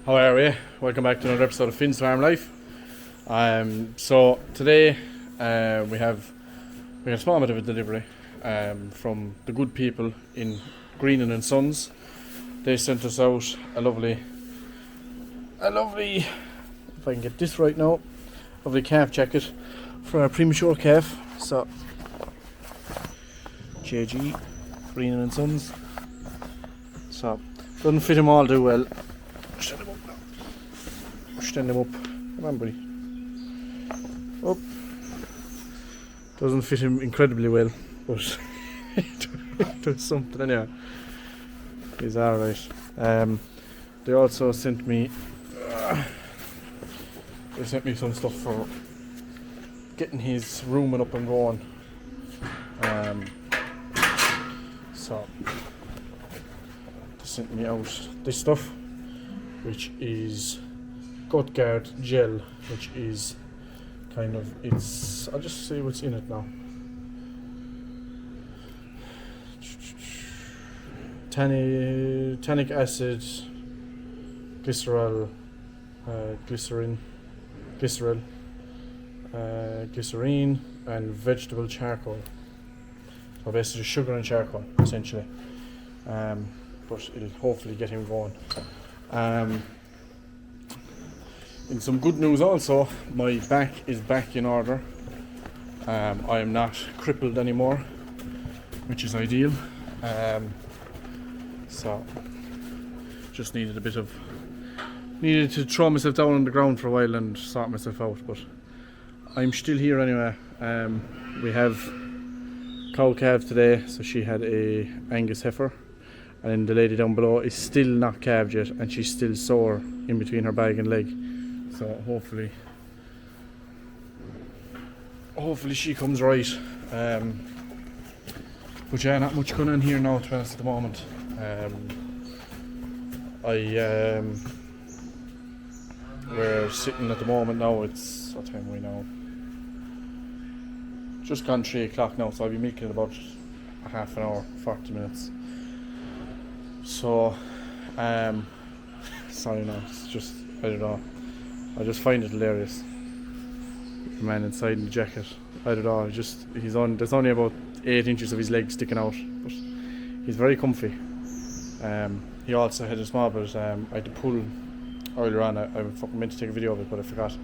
How are we? Welcome back to another episode of Finn's Farm Life. So today we have a small bit of a delivery from the good people in Greenan and Sons. They sent us out a lovely, if I can get this right now, lovely calf jacket for our premature calf. So JG, Greenan and Sons. So doesn't fit him all too well. Stand him up. Come on, buddy. Up. Doesn't fit him incredibly well, but it does something anyway. He's alright. They also sent me some stuff for getting his rooming up and going. So they sent me out this stuff, which is gut guard gel, which is kind of, I'll just see what's in it now. Tannic acid, glycerol, glycerine, and vegetable charcoal. So basically sugar and charcoal, essentially. But it'll hopefully get him going. In some good news also, my back is back in order. I am not crippled anymore, which is ideal. So just needed to throw myself down on the ground for a while and sort myself out, but I'm still here anyway. We have cow calf today, so she had a Angus heifer, and then the lady down below is still not calved yet, and she's still sore in between her bag and leg. So hopefully she comes right. But yeah, not much going on here now, to be honest, at the moment. We're sitting at the moment now. It's, what time are we now? Just gone 3 o'clock now, so I'll be milking in about a half an hour, 40 minutes. So, sorry, no, it's just, I don't know. I just find it hilarious. The man inside in the jacket. I don't know. There's only about 8 inches of his leg sticking out, but he's very comfy. He also had a small bit. I had to pull earlier on. I fucking meant to take a video of it, but I forgot.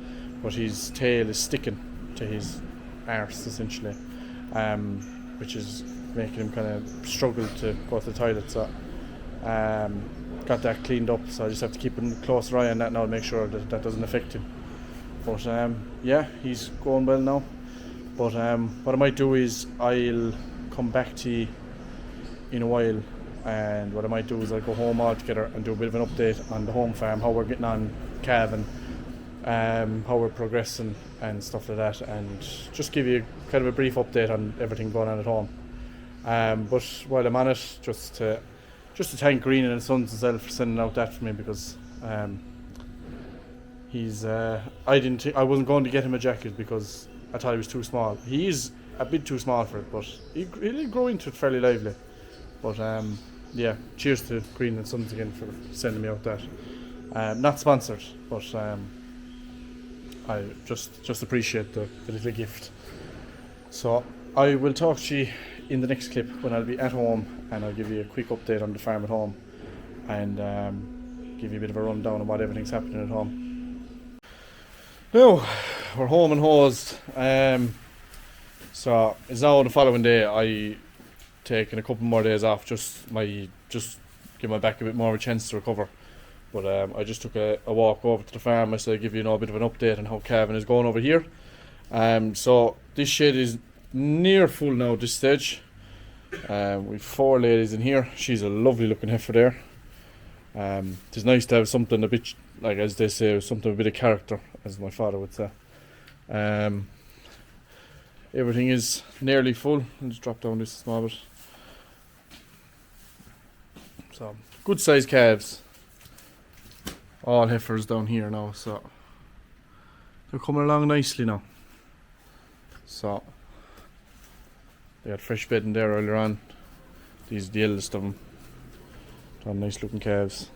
But his tail is sticking to his arse essentially, which is making him kind of struggle to go to the toilet. So. Got that cleaned up, so I just have to keep a closer eye on that now to make sure that doesn't affect him. But yeah, he's going well now. But what I might do is I'll come back to you in a while, and what I might do is I'll go home all together and do a bit of an update on the home farm, how we're getting on calving, how we're progressing and stuff like that, and just give you kind of a brief update on everything going on at home. But while I'm on it, just to thank Greenan and Sons as well for sending out that for me, because he's I wasn't going to get him a jacket because I thought he was too small. He is a bit too small for it, but he'll grow into it fairly lively. But yeah, cheers to Greenan and Sons again for sending me out that. Not sponsored, but I just appreciate the little gift. So I will talk to you in the next clip when I'll be at home, and I'll give you a quick update on the farm at home, and give you a bit of a rundown on what everything's happening at home. Now, we're home and hosed. So it's now the following day. I taken a couple more days off, just give my back a bit more of a chance to recover. But I just took a walk over to the farm. I said I'd give you a bit of an update on how calving is going over here. So this shed is near full now at this stage. We've 4 ladies in here. She's a lovely looking heifer there. It's nice to have something a bit, like as they say, something with a bit of character, as my father would say. Everything is nearly full. I'll just drop down this small bit. So good sized calves. All heifers down here now, so they're coming along nicely now. So they had fresh bedding there earlier on. These are the eldest of them. They're nice looking calves.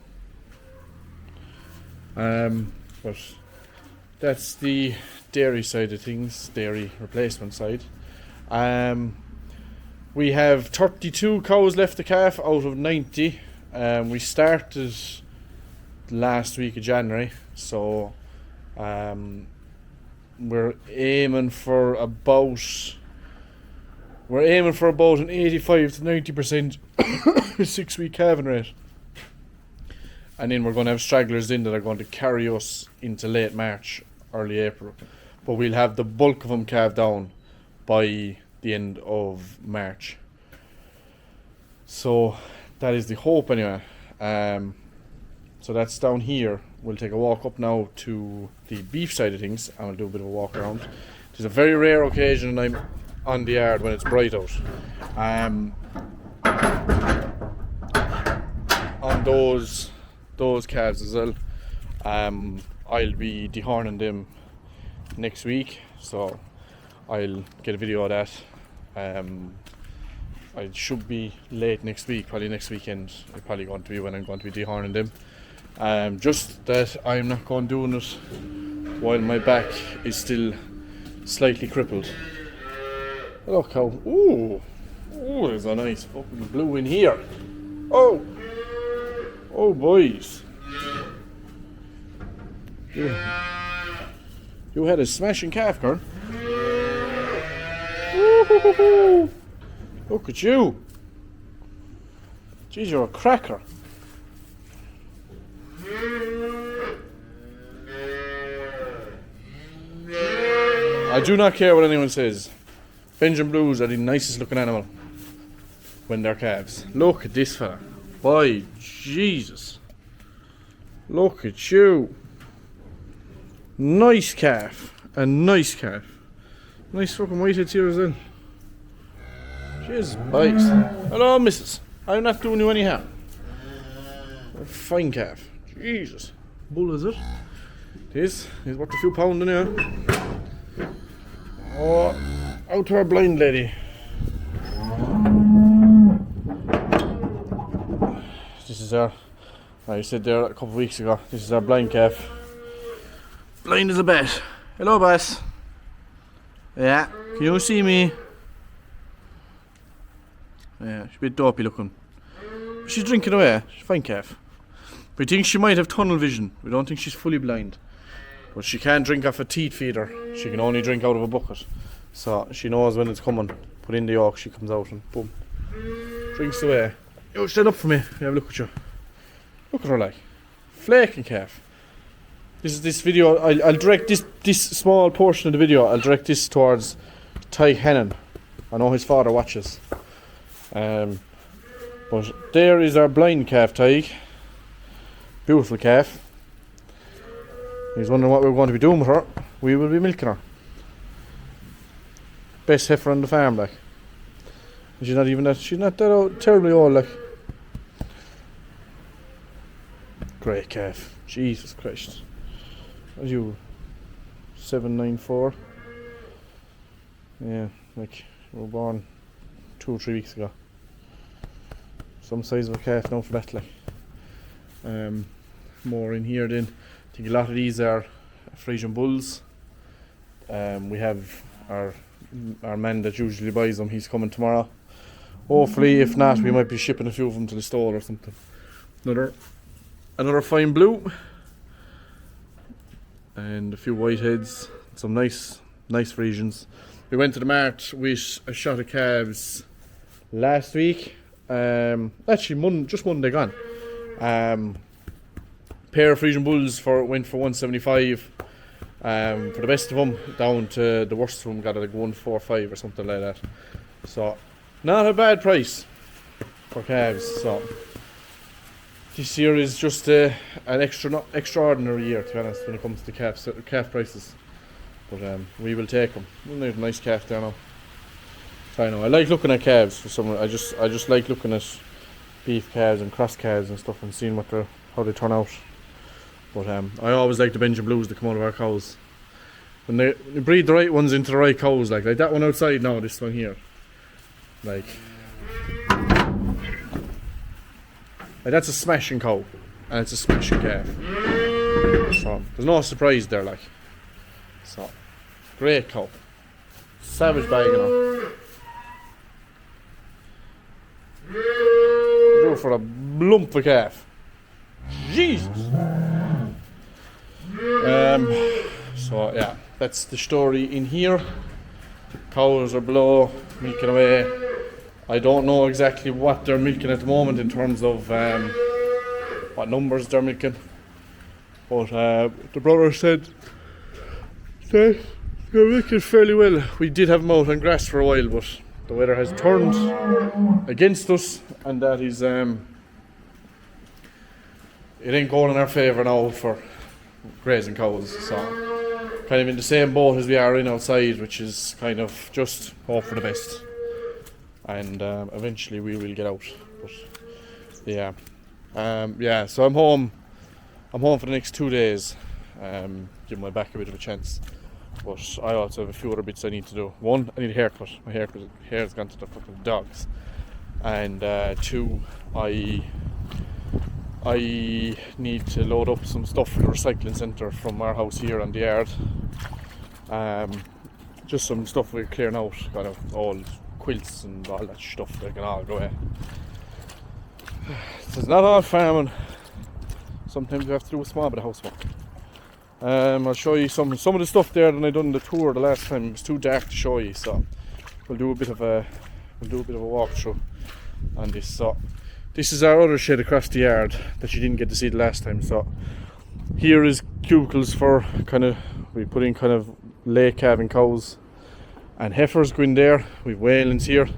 But that's the dairy side of things, dairy replacement side. We have 32 cows left to calf out of 90. We started last week of January, so we're aiming for about an 85 to 90% 6-week calving rate. And then we're going to have stragglers in that are going to carry us into late March, early April. But we'll have the bulk of them calved down by the end of March. So that is the hope anyway. So that's down here. We'll take a walk up now to the beef side of things and we'll do a bit of a walk around. It's a very rare occasion I'm on the yard when it's bright out. On those calves as well, I'll be dehorning them next week, so I'll get a video of that. I should be late next week, probably next weekend. It's probably going to be when I'm going to be dehorning them. Just that I'm not going doing it while my back is still slightly crippled. Look how, ooh, there's a nice fucking blue in here. Oh boys. You had a smashing calf, Kern. Ooh, look at you. Jeez, you're a cracker. I do not care what anyone says. Belgian Blues are the nicest looking animal when they're calves. Look at this fella. Boy, Jesus. Look at you. Nice calf. A nice calf. Nice fucking whiteheads here as well. Jeez, boys. Hello, missus. I'm not doing you any harm. A fine calf. Jesus. Bull is it? It is. He's worth a few pounds in here. Oh, out to our blind lady. This is our, I said there a couple of weeks ago, this is our blind calf. Blind as a bat. Hello, boss. Yeah, can you see me? Yeah, she's a bit dopey looking. She's drinking away. She's a fine calf. We think she might have tunnel vision. We don't think she's fully blind. But she can't drink off a teat feeder. She can only drink out of a bucket. So she knows when it's coming. Put in the yolk, she comes out and boom. Drinks away. You stand up for me. Have a look at you. Look at her like. Flaking calf. This video, I'll direct this small portion of the video, I'll direct this towards Ty Hennon. I know his father watches. But there is our blind calf, Ty. Beautiful calf. He's wondering what we're going to be doing with her. We will be milking her. Best heifer on the farm, like. She's not that terribly old, like. Great calf. Jesus Christ. What are you? 794? Yeah, like, we were born 2 or 3 weeks ago. Some size of a calf now for that, like. More in here then. I think a lot of these are Frisian bulls. We have our man that usually buys them. He's coming tomorrow. Hopefully, if not, we might be shipping a few of them to the store or something. Another fine blue, and a few whiteheads. Some nice Frisians. We went to the mart with a shot of calves last week. Actually, just Monday gone. Pair of Frisian bulls went for 175. For the best of them, down to the worst of them got it like 145 or something like that. So, not a bad price for calves. So, this year is just an extraordinary year, to be honest, when it comes to calf prices. But we will take them. We have a nice calf there now. So I know I like looking at calves for some. I just like looking at beef calves and cross calves and stuff and seeing how they turn out. But I always like the Belgian Blues that come out of our cows. When they breed the right ones into the right cows, like that one outside now, this one here. Like that's a smashing cow, and it's a smashing calf. So there's no surprise there, like. So great cow, savage bagging her. Go for a lump of calf. Jesus. So yeah, that's the story in here. Cows are below, milking away. I don't know exactly what they're milking at the moment in terms of what numbers they're milking. But the brother said that they're milking fairly well. We did have them out on grass for a while, but the weather has turned against us, and that is it ain't going in our favour now for grazing cows. So kind of in the same boat as we are in outside, which is kind of just hope for the best, and eventually we will get out. But yeah, so I'm home for the next 2 days, give my back a bit of a chance. But I also have a few other bits I need to do. One, I need a haircut. My hair's gone to the fucking dogs. And two, I need to load up some stuff for the recycling centre from our house here on the yard. Just some stuff we're clearing out, kind of old quilts and all that stuff that can all go away. It's not all farming. Sometimes we have to do a small bit of housework. I'll show you some of the stuff there that I done the tour the last time. It was too dark to show you, so we'll do a bit of a walkthrough on this. So this is our other shed across the yard that you didn't get to see the last time. So here is cubicles for we put in kind of lay calving cows and heifers go in there. We've whalens here,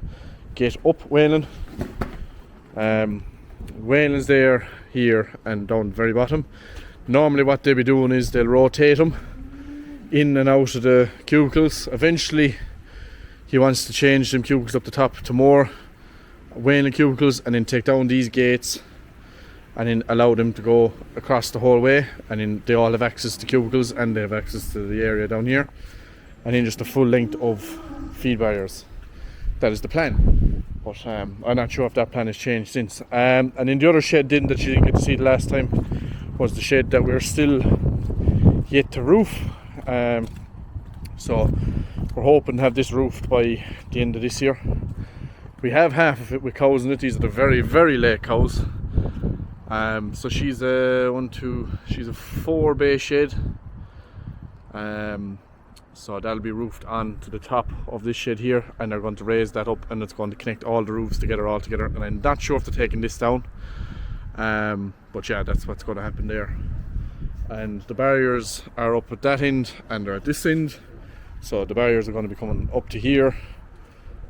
get up whaling. Whalens there, here and down the very bottom. Normally what they'll be doing is they'll rotate them in and out of the cubicles. Eventually he wants to change them cubicles up the top to more whaling cubicles, and then take down these gates and then allow them to go across the whole way, and then they all have access to cubicles and they have access to the area down here, and then just the full length of feed barriers. That is the plan, but I'm not sure if that plan has changed since. And in the other shed that you didn't get to see the last time was the shed that we're still yet to roof. So we're hoping to have this roofed by the end of this year. We have half of it with cows in it. These are the very, very late cows. So she's a 4 bay shed. So that'll be roofed on to the top of this shed here, and they're going to raise that up, and it's going to connect all the roofs together all together. And I'm not sure if they're taking this down. But yeah, that's what's going to happen there. And the barriers are up at that end and they're at this end, so the barriers are going to be coming up to here.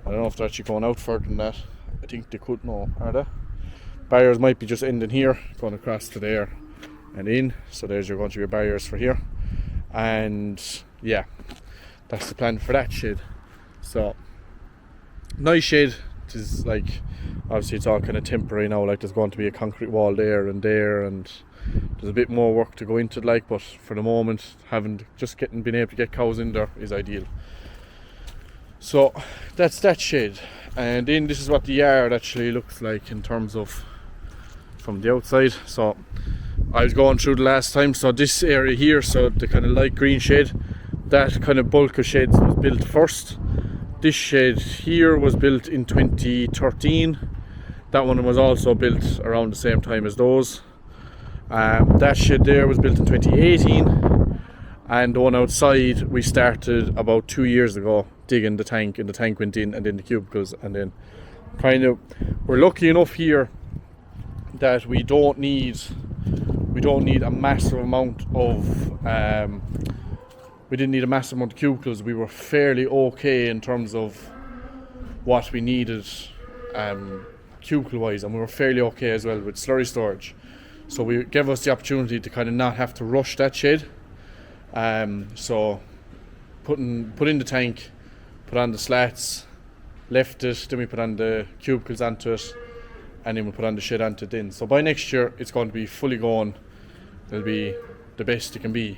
I don't know if they're actually going out further than that. I think they could. No, are they? Barriers might be just ending here, going across to there and in. So there's going to be barriers for here, and yeah, that's the plan for that shed. So nice shed. It is like, obviously it's all kind of temporary now, like there's going to be a concrete wall there, and there's a bit more work to go into it, like, but for the moment being able to get cows in there is ideal. So that's that shed, and then this is what the yard actually looks like in terms of from the outside. So I was going through the last time, so this area here, so the kind of light green shed, that kind of bulk of sheds was built first. This shed here was built in 2013. That one was also built around the same time as those. That shed there was built in 2018, and the one outside we started about 2 years ago, digging the tank, and the tank went in, and then the cubicles, and then we're lucky enough here that we don't need a massive amount of we didn't need a massive amount of cubicles. We were fairly okay in terms of what we needed cubicle wise, and we were fairly okay as well with slurry storage. So we gave us the opportunity to kind of not have to rush that shed. So put in the tank, put on the slats, left it, then we put on the cubicles onto it, and then we put on the shed onto it then. So by next year it's going to be fully going. It'll be the best it can be.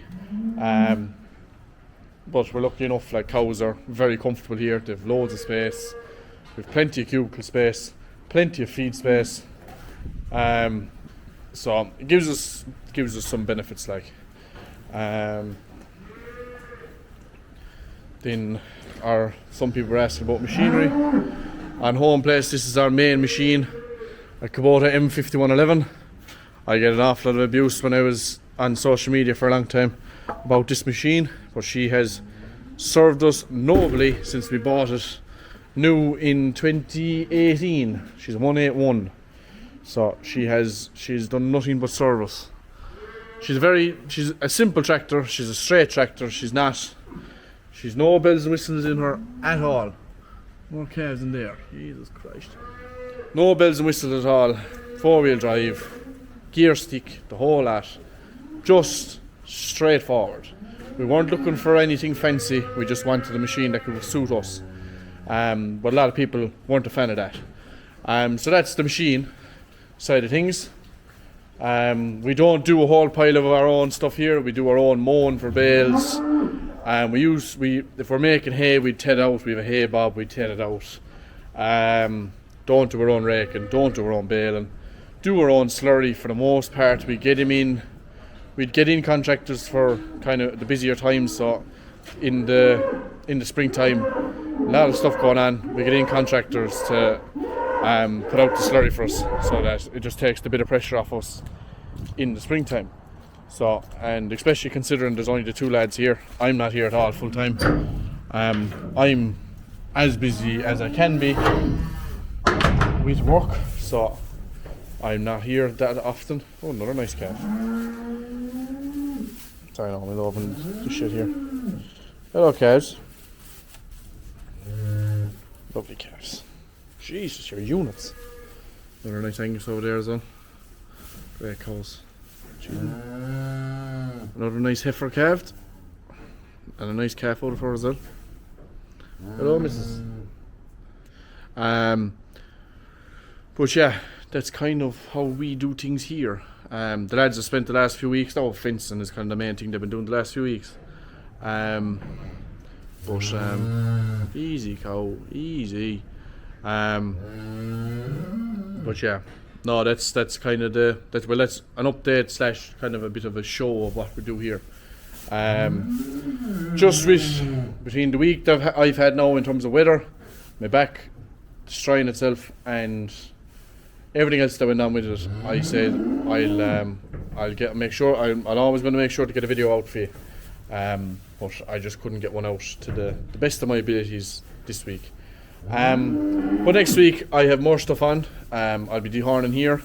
But we're lucky enough, like, cows are very comfortable here. They have loads of space. We've plenty of cubicle space, plenty of feed space. So it gives us some benefits, like. Then some people were asking about machinery. On home place, this is our main machine, a Kubota M5111. I get an awful lot of abuse when I was on social media for a long time about this machine, but she has served us nobly since we bought it new in 2018. She's a 181, so she's done nothing but serve us. She's a simple tractor. She's a straight tractor. She's no bells and whistles in her at all. More calves in there. Jesus Christ. No bells and whistles at all. 4-wheel drive, gear stick, the whole lot. Just straightforward. We weren't looking for anything fancy. We just wanted a machine that could suit us. But a lot of people weren't a fan of that. So that's the machine side of things. We don't do a whole pile of our own stuff here. We do our own mowing for bales. If we're making hay, we'd tear it out. We have a hay bob, we'd tear it out. Don't do our own raking, don't do our own baling. Do our own slurry for the most part. We'd get in contractors for kind of the busier times. So in the springtime, a lot of stuff going on. We get in contractors to put out the slurry for us, so that it just takes the bit of pressure off us in the springtime. So, and especially considering there's only the 2 lads here, I'm not here at all full time. I'm as busy as I can be with work, so I'm not here that often. Oh, another nice calf. Sorry, no, I'll open the shit here. Hello, calves. Lovely calves. Jesus, your units. Another nice Angus over there as well. Great cows. Another nice heifer calved. And a nice calf out of her as well. Hello, missus. But yeah, that's kind of how we do things here. The lads have spent the last few weeks now, fencing is kind of the main thing they've been doing the last few weeks. Easy cow, easy. But yeah, no, that's kind of that's an update / kind of a bit of a show of what we do here. Just between the week that I've had now in terms of weather, my back destroying itself, and everything else that went on with it, I said I'll always going to make sure to get a video out for you. But I just couldn't get one out to the best of my abilities this week. But next week I have more stuff on. I'll be dehorning here.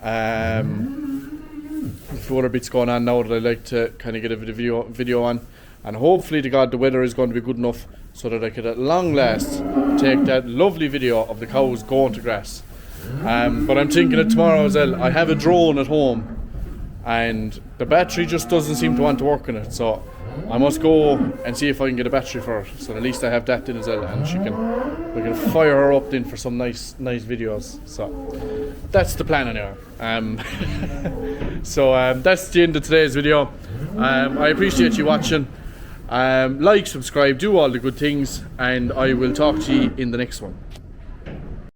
A few other bits going on now that I'd like to kind of get a video on, and hopefully to God the weather is going to be good enough so that I could at long last take that lovely video of the cows going to grass. But I'm thinking of tomorrow as well. I have a drone at home and the battery just doesn't seem to want to work on it, so I must go and see if I can get a battery for her, so at least I have that in as well, and we can fire her up then for some nice videos. So that's the plan anyway. So that's the end of today's video. I appreciate you watching. Like, subscribe, do all the good things, and I will talk to you in the next one.